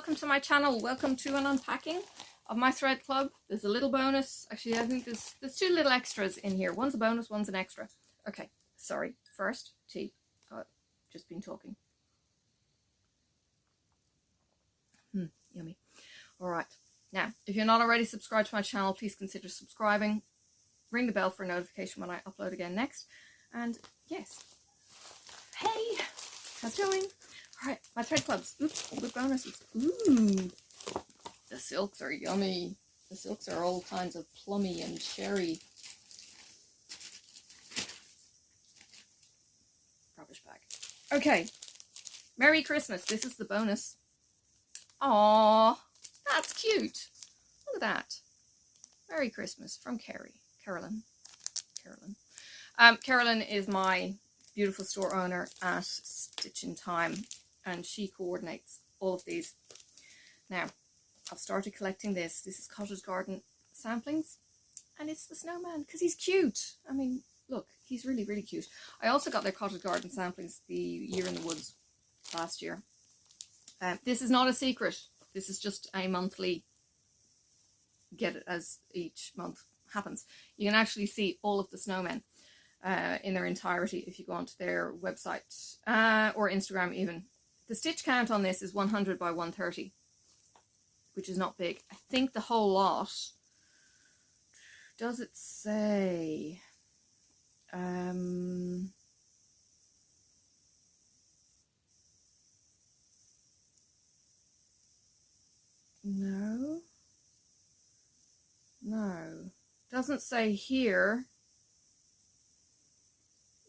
welcome to my channel. Welcome to an unpacking of my thread club. There's a little bonus. Actually, I think there's two little extras in here. One's a bonus, one's an extra. Okay, sorry. First, tea. Just been talking. Yummy. All right. Now, if you're not already subscribed to my channel, please consider subscribing. Ring the bell for a notification when I upload again next. And yes. Hey, how's it going? All right, my thread clubs. Oops, with bonuses. Ooh, the silks are yummy. The silks are all kinds of plummy and cherry. Rubbish bag. Okay, Merry Christmas. This is the bonus. Aww, that's cute. Look at that. Merry Christmas from Carolyn. Carolyn is my beautiful store owner at Stitch in Time, and she coordinates all of these. Now, I've started collecting this. This is Cottage Garden samplings, and it's the snowman because he's cute. I mean, look, he's really, really cute. I also got their Cottage Garden samplings the Year in the Woods last year. This is not a secret. This is just a monthly get it as each month happens. You can actually see all of the snowmen in their entirety if you go onto their website or Instagram even. The stitch count on this is 100 by 130, which is not big. I think the whole lot, does it say? No, doesn't say here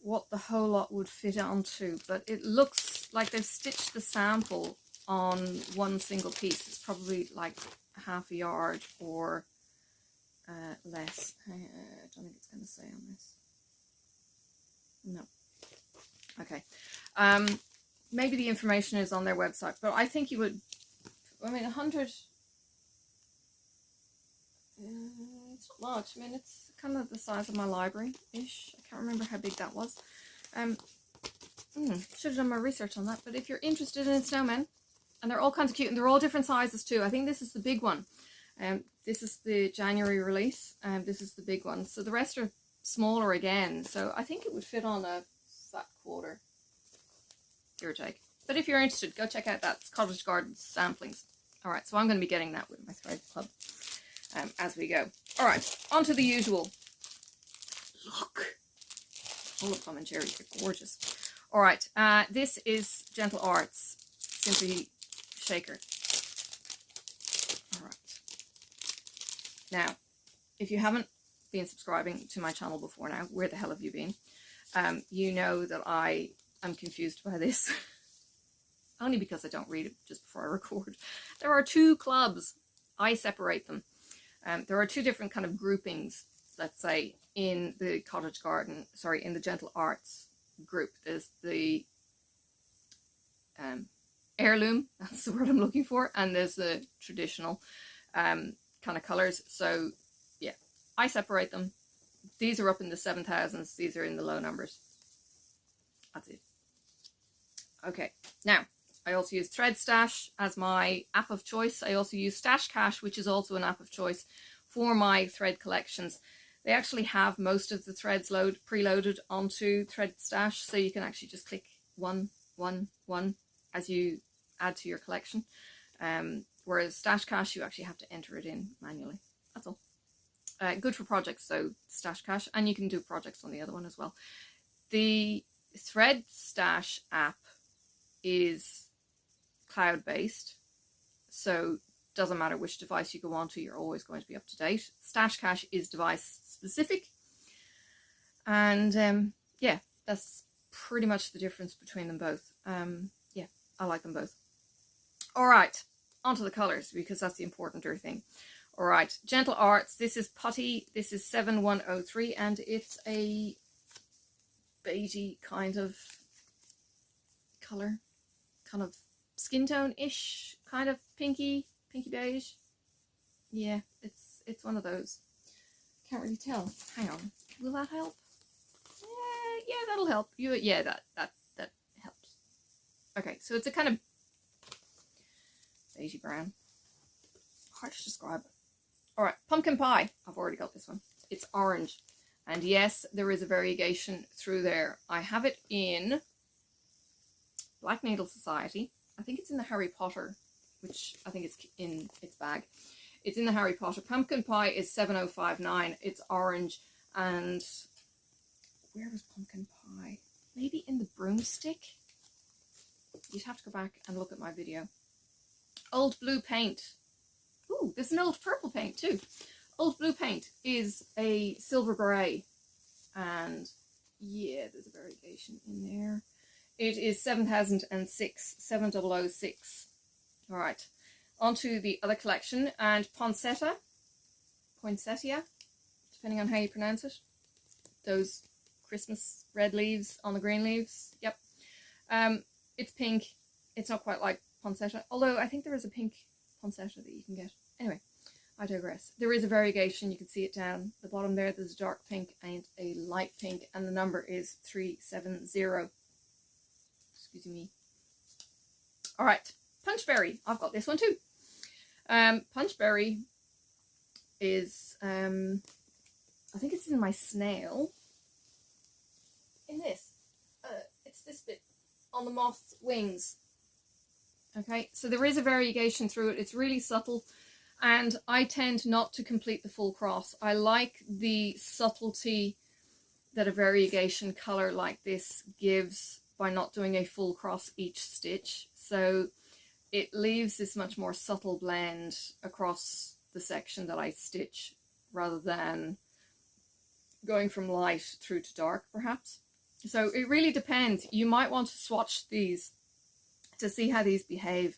what the whole lot would fit onto, but it looks like they've stitched the sample on one single piece. It's probably like half a yard or less. I don't think it's going to say on this. No. Okay. Maybe the information is on their website, but I think you would, I mean, 100, it's not much. I mean, it's kind of the size of my library-ish. I can't remember how big that was. Should have done more research on that, but if you're interested in snowmen, and they're all kinds of cute, and they're all different sizes too. I think this is the big one. This is the January release, and this is the big one. So the rest are smaller again. So I think it would fit on a flat quarter, give or take. But if you're interested, go check out that. It's Cottage Garden samplings. All right, so I'm going to be getting that with my thread club as we go. All right, on to the usual. Look, all of Tom and Jerry are gorgeous. All right, this is Gentle Arts Simply Shaker. All right. Now, if you haven't been subscribing to my channel before now, where the hell have you been? You know that I am confused by this. Only because I don't read it just before I record. There are two clubs. I separate them. There are two different kind of groupings, let's say, in the Cottage Garden, sorry, in the Gentle Arts group. There's the heirloom, that's the word I'm looking for, and there's the traditional kind of colours. So yeah, I separate them. These are up in the 7,000s, these are in the low numbers. That's it. Okay, now I also use Thread Stash as my app of choice. I also use Stash Cash, which is also an app of choice for my thread collections. They actually have most of the threads preloaded onto Thread Stash, so you can actually just click one as you add to your collection. Whereas Stash Cash, you actually have to enter it in manually. That's all. Good for projects, so Stash Cash, and you can do projects on the other one as well. The Thread Stash app is cloud-based, so doesn't matter which device you go onto, you're always going to be up to date. Stash Cash is device specific, and yeah, that's pretty much the difference between them both. Yeah, I like them both. All right, onto the colors, because that's the importanter thing. All right, Gentle Arts, this is Putty, this is 7103, and it's a beigey kind of color, kind of skin tone-ish, kind of pinky beige. Yeah, it's one of those. Can't really tell. Hang on, will that help? Yeah, that'll help. Yeah, that helps. Okay, so it's a kind of beigey brown. Hard to describe it. All right, pumpkin pie. I've already got this one. It's orange. And yes, there is a variegation through there. I have it in Black Needle Society. I think it's in the Harry Potter, which I think it's in its bag. It's in the Harry Potter. Pumpkin pie is 7059. It's orange. And where was pumpkin pie? Maybe in the broomstick? You'd have to go back and look at my video. Old blue paint. Ooh, there's an old purple paint too. Old blue paint is a silver grey. And yeah, there's a variegation in there. It is 7006, 7006. All right, on to the other collection. And poinsettia, depending on how you pronounce it. Those Christmas red leaves on the green leaves. Yep. It's pink. It's not quite like poinsettia, although I think there is a pink poinsettia that you can get. Anyway, I digress. There is a variegation. You can see it down the bottom there. There's a dark pink and a light pink, and the number is 370. Excuse me. All right, punchberry. I've got this one too. Punchberry is, I think it's in my snail. In this. It's this bit on the moth wings. Okay, so there is a variegation through it. It's really subtle, and I tend not to complete the full cross. I like the subtlety that a variegation color like this gives by not doing a full cross each stitch. So it leaves this much more subtle blend across the section that I stitch, rather than going from light through to dark, perhaps. So it really depends. You might want to swatch these to see how these behave.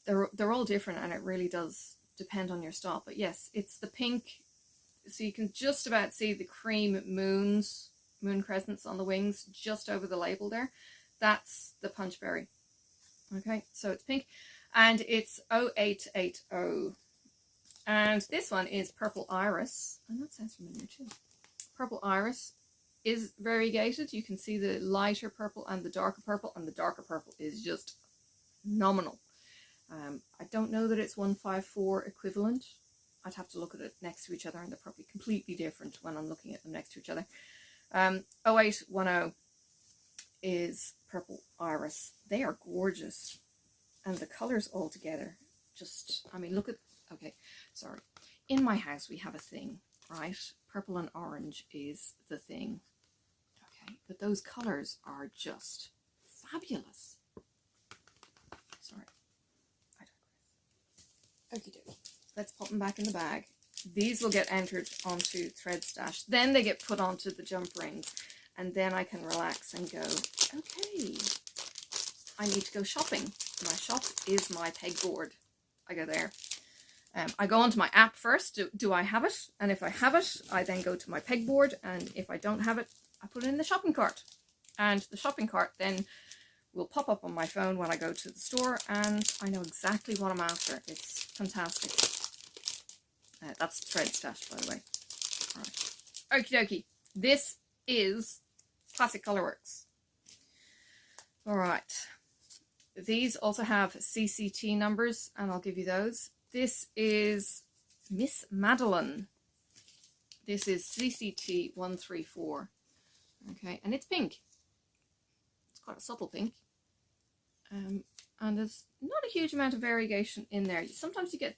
They're all different, and it really does depend on your style. But yes, it's the pink. So you can just about see the cream moon crescents on the wings just over the label there. That's the punchberry. Okay, so it's pink, and it's 0880. And this one is Purple Iris, and that sounds familiar too. Purple Iris is variegated. You can see the lighter purple and the darker purple, and the darker purple is just phenomenal. I don't know that it's 154 equivalent. I'd have to look at it next to each other, and they're probably completely different when I'm looking at them next to each other. 0810 is Purple Iris. They are gorgeous, and the colors all together just, I mean, look at, okay, sorry. In my house we have a thing, right? Purple and orange is the thing. Okay, but those colors are just fabulous. Sorry, I digress. Okie dokie. Let's pop them back in the bag. These will get entered onto Thread Stash. Then they get put onto the jump rings, and then I can relax and go, okay, I need to go shopping. My shop is my pegboard. I go there. I go onto my app first. Do I have it? And if I have it, I then go to my pegboard. And if I don't have it, I put it in the shopping cart. And the shopping cart then will pop up on my phone when I go to the store, and I know exactly what I'm after. It's fantastic. That's Thread Stash, by the way. All right. Okie dokie. This is Classic Colorworks. All right. These also have CCT numbers, and I'll give you those. This is Miss Madeline. This is CCT 134. Okay, and it's pink. It's quite a subtle pink. And there's not a huge amount of variegation in there. Sometimes you get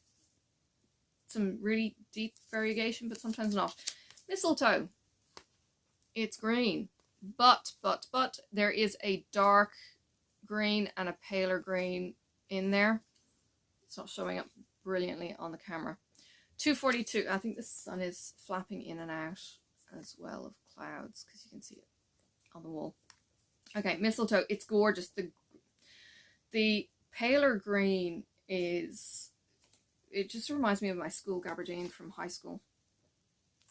some really deep variegation, but sometimes not. Mistletoe. It's green. But there is a dark green and a paler green in there. It's not showing up brilliantly on the camera. 242. I think the sun is flapping in and out as well of clouds, because you can see it on the wall. Okay, mistletoe. It's gorgeous. The paler green is, it just reminds me of my school gabardine from high school.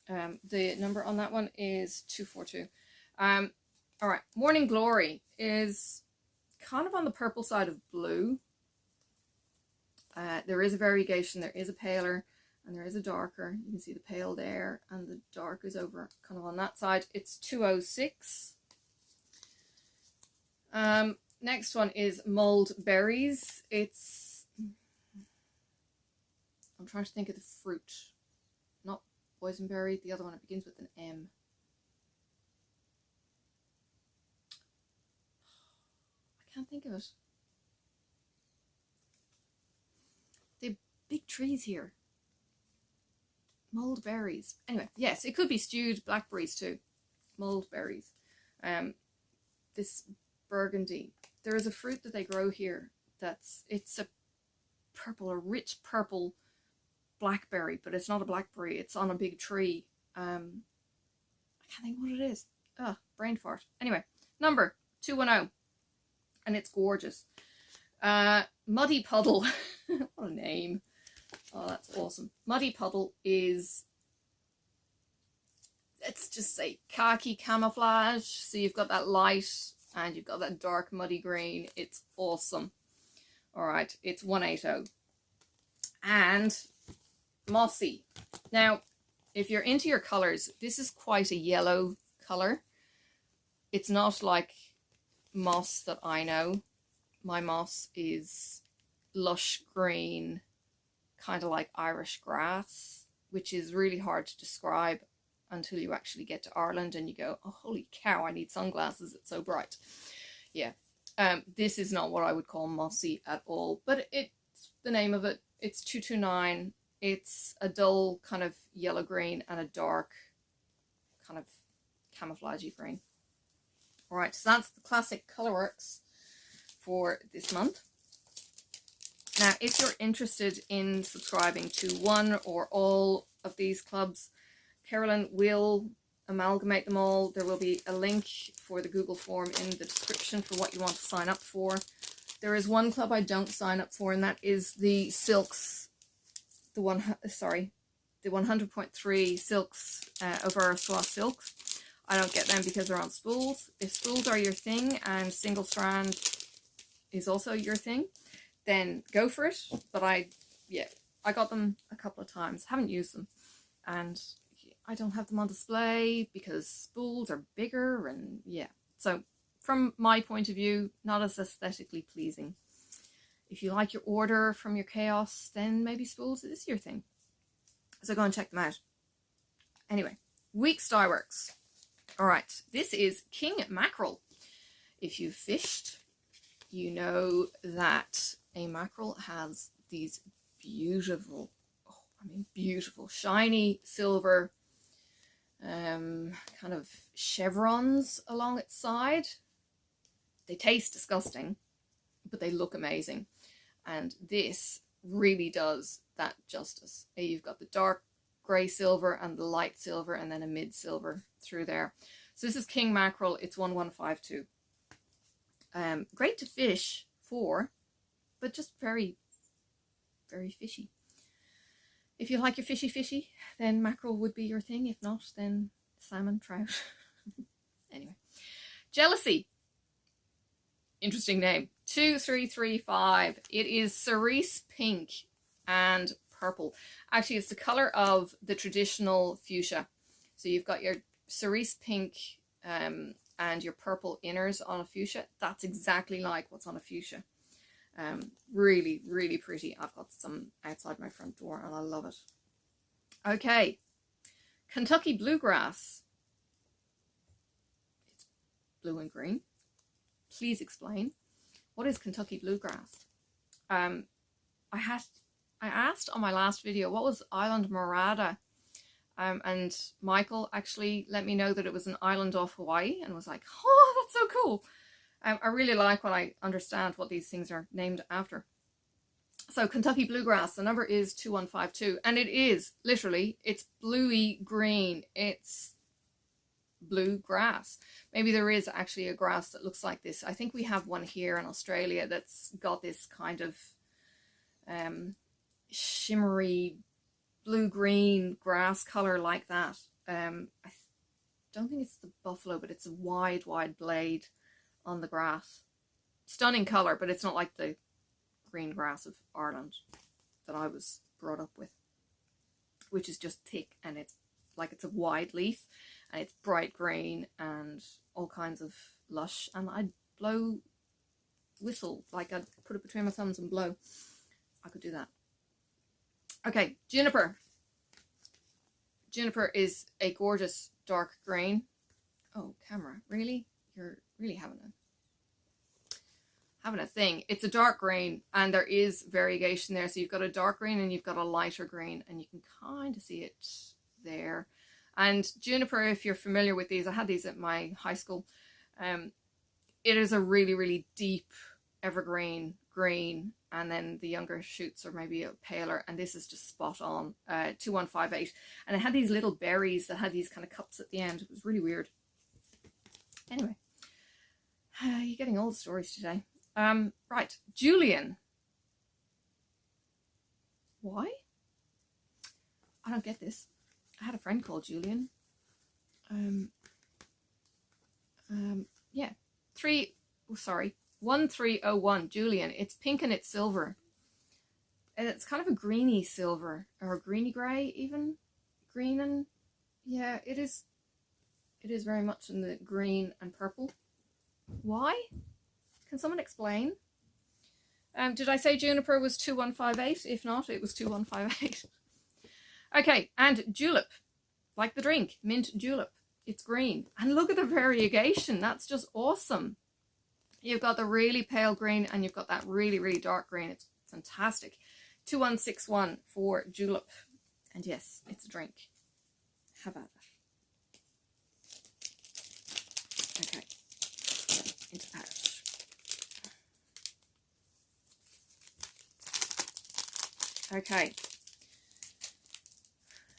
The number on that one is 242. All right, Morning Glory is kind of on the purple side of blue. There is a variegation. There is a paler and there is a darker. You can see the pale there, and the dark is over kind of on that side. It's 206. next one is mulled berries. I'm trying to think of the fruit. Not boysenberry, the other one, it begins with an M. I can't think of it. They're big trees here. Mulled berries. Anyway, yes, it could be stewed blackberries too. Mulled berries. This burgundy. There is a fruit that they grow here it's a rich purple blackberry, but it's not a blackberry, it's on a big tree. I can't think what it is. Brain fart. Anyway, number 210, and it's gorgeous. Muddy Puddle. What a name. Oh, that's awesome. Muddy Puddle is, let's just say, khaki camouflage. So you've got that light and you've got that dark muddy green. It's awesome. All right, it's 180. And Mossy. Now, if you're into your colors, this is quite a yellow color. It's not like moss that I know. My moss is lush green, kind of like Irish grass, which is really hard to describe until you actually get to Ireland and you go, oh, holy cow, I need sunglasses, it's so bright. Yeah, this is not what I would call mossy at all, but it's the name of it. It's 229. It's a dull kind of yellow green and a dark kind of camouflagey green. All right, so that's the classic Colourworks for this month. Now, if you're interested in subscribing to one or all of these clubs, Carolyn will amalgamate them all. There will be a link for the Google form in the description for what you want to sign up for. There is one club I don't sign up for, and that is the Silks, the 100.3 Silks over Swa Silks. I don't get them because they're on spools. If spools are your thing and single strand is also your thing, then go for it. But I got them a couple of times, haven't used them, and I don't have them on display because spools are bigger, and yeah. So from my point of view, not as aesthetically pleasing. If you like your order from your chaos, then maybe spools is your thing. So go and check them out. Anyway, Weeks Dye Works. All right, this is King Mackerel. If you've fished, you know that a mackerel has these beautiful, beautiful, shiny silver kind of chevrons along its side. They taste disgusting, but they look amazing. And this really does that justice. You've got the dark grey silver and the light silver and then a mid silver through there. So this is King Mackerel. It's 1152. Great to fish for, but just very, very fishy. If you like your fishy, then mackerel would be your thing. If not, then salmon, trout. Anyway, Jealousy. Interesting name. 2335. It is cerise pink and purple. Actually, it's the color of the traditional fuchsia. So you've got your cerise pink and your purple inners on a fuchsia. That's exactly like what's on a fuchsia. Really, really pretty. I've got some outside my front door and I love it. Okay. Kentucky Bluegrass. It's blue and green. Please explain. What is Kentucky Bluegrass? I asked on my last video, what was Island Morada? And Michael actually let me know that it was an island off Hawaii and was like, oh, that's so cool. I really like when I understand what these things are named after. So Kentucky Bluegrass, the number is 2152. And it is, literally, it's bluey green. It's blue grass. Maybe there is actually a grass that looks like this. I think we have one here in Australia that's got this kind of shimmery blue-green grass color like that. I don't think it's the buffalo, but it's a wide blade on the grass. Stunning color, but it's not like the green grass of Ireland that I was brought up with, which is just thick and it's like it's a wide leaf and it's bright green and all kinds of lush. And I'd blow whistle, like I'd put it between my thumbs and blow. I could do that. Okay, Juniper. Juniper is a gorgeous dark green. Oh, camera, really? You're really having a thing. It's a dark green, and there is variegation there. So you've got a dark green and you've got a lighter green, and you can kind of see it there. And Juniper, if you're familiar with these, I had these at my high school. It is a really, really deep evergreen green, and then the younger shoots are maybe a paler, and this is just spot on. 2158, and it had these little berries that had these kind of cups at the end. It was really weird. Anyway, you're getting old stories today. Right, Julian. Why? I don't get this. I had a friend called Julian. Yeah, 1301 Julian. It's pink and it's silver. And it's kind of a greeny silver, or a greeny grey even. Green and, yeah, it is very much in the green and purple. Why? Can someone explain? Did I say Juniper was 2158? If not, it was 2158. Okay, and Julep, like the drink, mint julep. It's green. And look at the variegation. That's just awesome. You've got the really pale green and you've got that really, really dark green. It's fantastic. 2161 for julep. And yes, it's a drink. Have at it. Okay, into the pouch. Okay,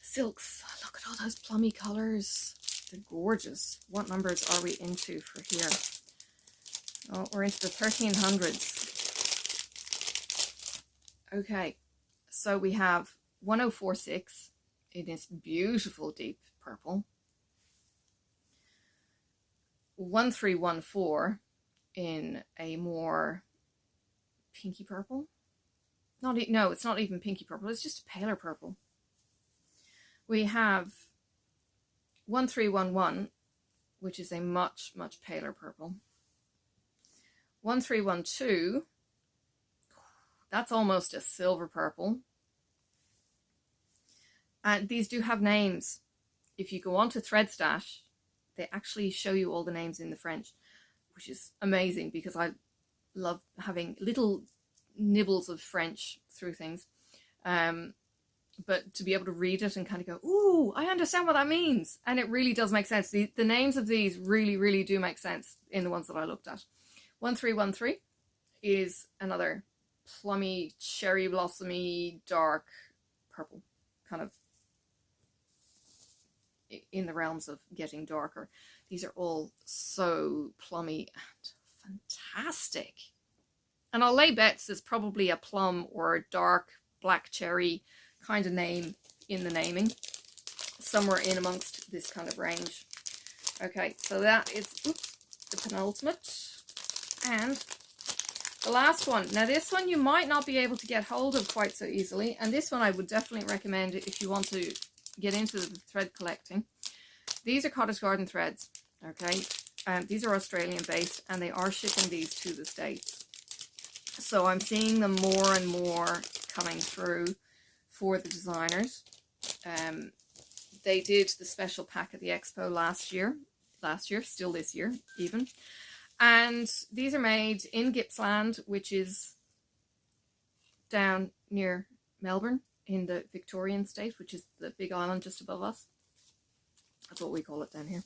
silks. Look at all those plummy colours. They're gorgeous. What numbers are we into for here? Oh, we're into the 1300s. Okay, so we have 1046 in this beautiful deep purple. 1314 in a more pinky purple. No, it's not even pinky purple. It's just a paler purple. We have 1311, which is a much, much paler purple. 1312, that's almost a silver purple. And these do have names. If you go on to ThreadStash, they actually show you all the names in the French, which is amazing because I love having little nibbles of French through things. But to be able to read it and kind of go, ooh, I understand what that means. And it really does make sense. The names of these really, really do make sense in the ones that I looked at. 1313 is another plummy, cherry blossomy, dark purple, kind of in the realms of getting darker. These are all so plummy and fantastic. And I'll lay bets there's probably a plum or a dark black cherry kind of name in the naming, somewhere in amongst this kind of range. Okay, so that is the penultimate. And the last one. Now this one you might not be able to get hold of quite so easily, and this one I would definitely recommend if you want to get into the thread collecting. These are Cottage Garden threads, okay? These are Australian based, and they are shipping these to the States. So I'm seeing them more and more coming through for the designers. They did the special pack at the expo last year, still this year even. And these are made in Gippsland, which is down near Melbourne in the Victorian state, which is the big island just above us. That's what we call it down here.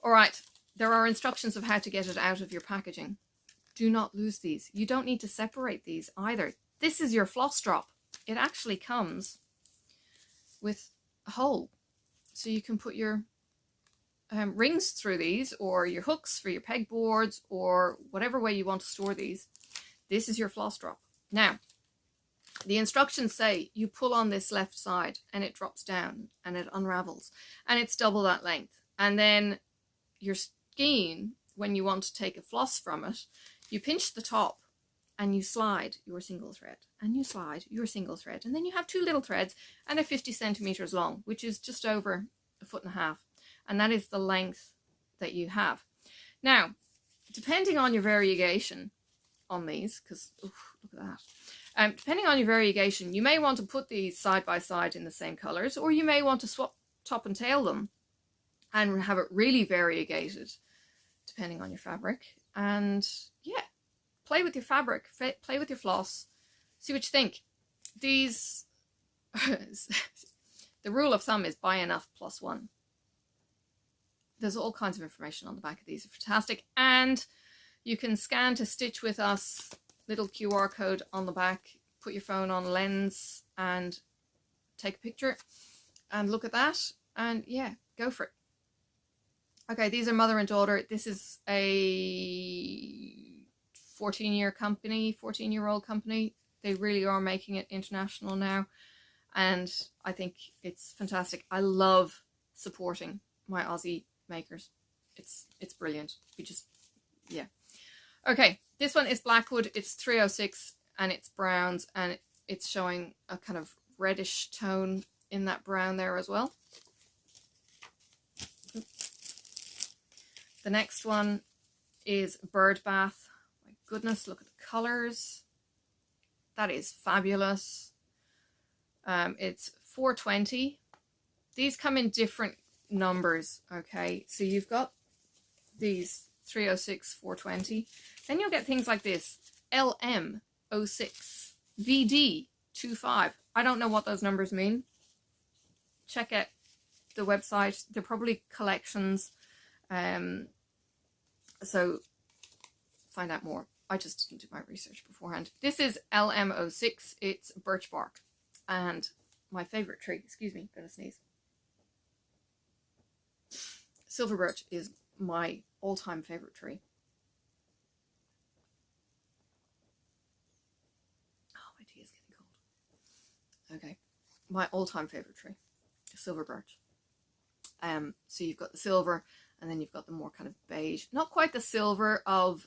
All right, there are instructions of how to get it out of your packaging. Do not lose these. You don't need to separate these either. This is your floss drop. It actually comes with a hole, so you can put your rings through these, or your hooks for your pegboards, or whatever way you want to store these. This is your floss drop. Now, the instructions say you pull on this left side and it drops down and it unravels, and it's double that length. And then your skein, when you want to take a floss from it, you pinch the top and you slide your single thread, and you slide your single thread, and then you have two little threads, and they're 50 centimeters long, which is just over 1.5 feet. And that is the length that you have. Now, depending on your variegation, on these because look at that. Depending on your variegation, you may want to put these side by side in the same colors, or you may want to swap top and tail them and have it really variegated depending on your fabric. And yeah, play with your fabric, play with your floss, see what you think. These, the rule of thumb is buy enough plus one. There's all kinds of information on the back of these. Are fantastic. And you can scan to stitch with us, little QR code on the back, put your phone on lens and take a picture and look at that. And yeah, go for it. Okay, these are mother and daughter. This is a 14-year company, 14-year-old company. They really are making it international now. And I think it's fantastic. I love supporting my Aussie makers. It's brilliant. We just, yeah. Okay, this one is Blackwood. It's 306 and it's browns, and it's showing a kind of reddish tone in that brown there as well. The next one is Bird Bath. My goodness, look at the colors. That is fabulous. It's 420. These come in different numbers, okay? So you've got these 306, 420. Then you'll get things like this, LM06, VD25. I don't know what those numbers mean. Check out the website. They're probably collections. So find out more. I just didn't do my research beforehand. This is LM06. It's birch bark. And my favorite tree, excuse me, gonna sneeze. Silver birch is my all-time favorite tree. Oh, my tea is getting cold. Okay, my all-time favorite tree, silver birch. So you've got the silver, and then you've got the more kind of beige, not quite the silver of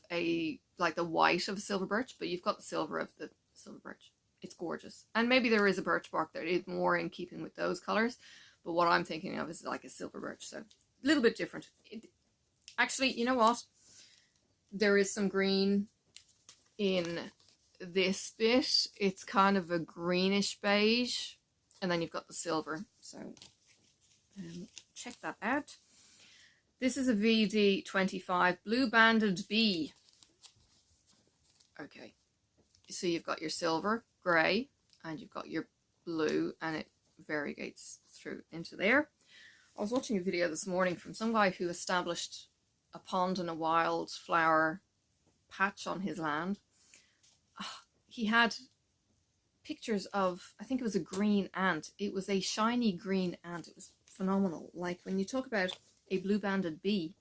like the white of a silver birch, but you've got the silver of the silver birch. It's gorgeous. And maybe there is a birch bark that is more in keeping with those colors, but what I'm thinking of is like a silver birch, so a little bit different. Actually, you know what? There is some green in this bit. It's kind of a greenish beige, and then you've got the silver, so check that out. This is a VD25 Blue Banded Bee. Okay, so you've got your silver, grey, and you've got your blue, and it variegates through into there. I was watching a video this morning from some guy who established a pond and a wildflower patch on his land. He had pictures of, I think it was a green ant. It was a shiny green ant. It was phenomenal. Like when you talk about a blue banded bee,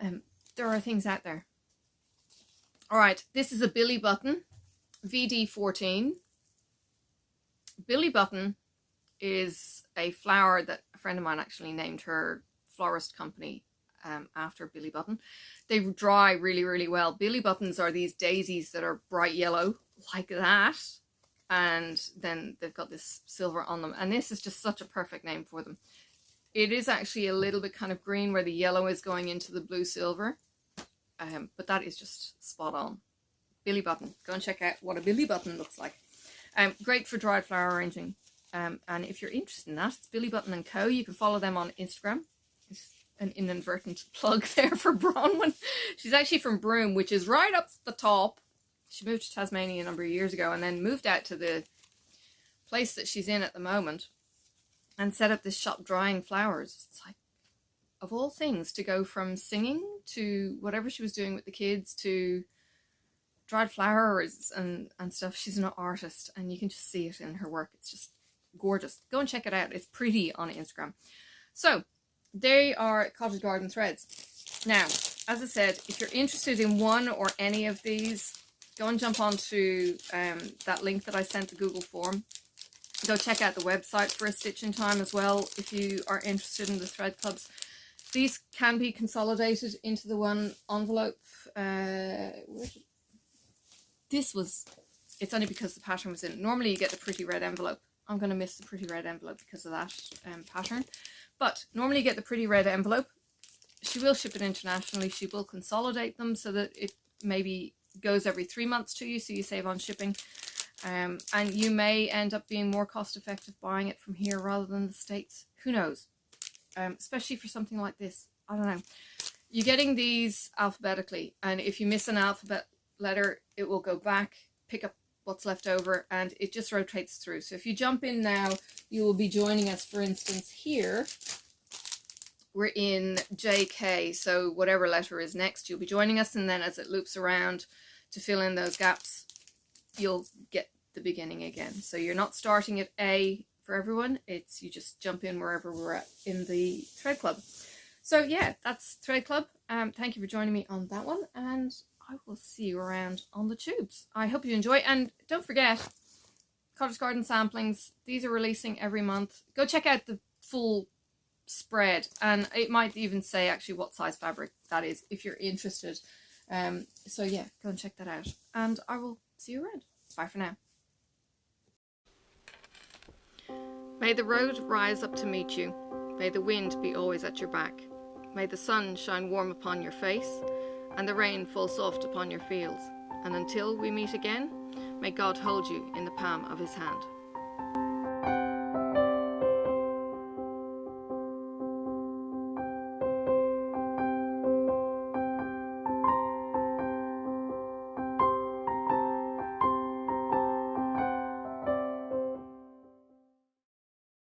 there are things out there. All right, this is a Billy Button, VD14. Billy Button is a flower that a friend of mine actually named her florist company after Billy Button. They dry really, really well. Billy Buttons are these daisies that are bright yellow like that, and then they've got this silver on them, and this is just such a perfect name for them. It is actually a little bit kind of green where the yellow is going into the blue silver, but that is just spot on. Billy Button. Go and check out what a Billy Button looks like. Great for dried flower arranging. And if you're interested in that, it's Billy Button & Co. You can follow them on Instagram. It's an inadvertent plug there for Bronwyn. She's actually from Broome, which is right up the top. She moved to Tasmania a number of years ago and then moved out to the place that she's in at the moment and set up this shop drying flowers. It's like, of all things, to go from singing to whatever she was doing with the kids to dried flowers and stuff. She's an artist, and you can just see it in her work. It's just gorgeous. Go and check it out. It's pretty on Instagram. So they are Cottage Garden threads. Now, as I said, if you're interested in one or any of these, go and jump onto that link that I sent, the Google form. Go check out the website for a Stitch in Time as well if you are interested in the thread clubs. These can be consolidated into the one envelope. It's only because the pattern was in it. Normally you get the pretty red envelope. I'm going to miss the pretty red envelope because of that pattern. But normally you get the pretty red envelope. She will ship it internationally. She will consolidate them so that it maybe goes every 3 months to you, so you save on shipping. And you may end up being more cost effective buying it from here rather than the States. Who knows? Especially for something like this. I don't know. You're getting these alphabetically, and if you miss an alphabet letter, it will go back, pick up what's left over, and it just rotates through. So if you jump in now, you will be joining us, for instance, here. We're in JK, so whatever letter is next, you'll be joining us, and then as it loops around to fill in those gaps, you'll get the beginning again. So you're not starting at A for everyone, it's you just jump in wherever we're at in the Thread Club. So yeah, that's Thread Club. Thank you for joining me on that one, and I will see you around on the tubes. I hope you enjoy, and don't forget, Cottage Garden samplings, these are releasing every month. Go check out the full spread, and it might even say actually what size fabric that is if you're interested. So yeah, go and check that out, and I will see you around. Bye for now. May the road rise up to meet you. May the wind be always at your back. May the sun shine warm upon your face, and the rain fall soft upon your fields. And until we meet again, may God hold you in the palm of his hand.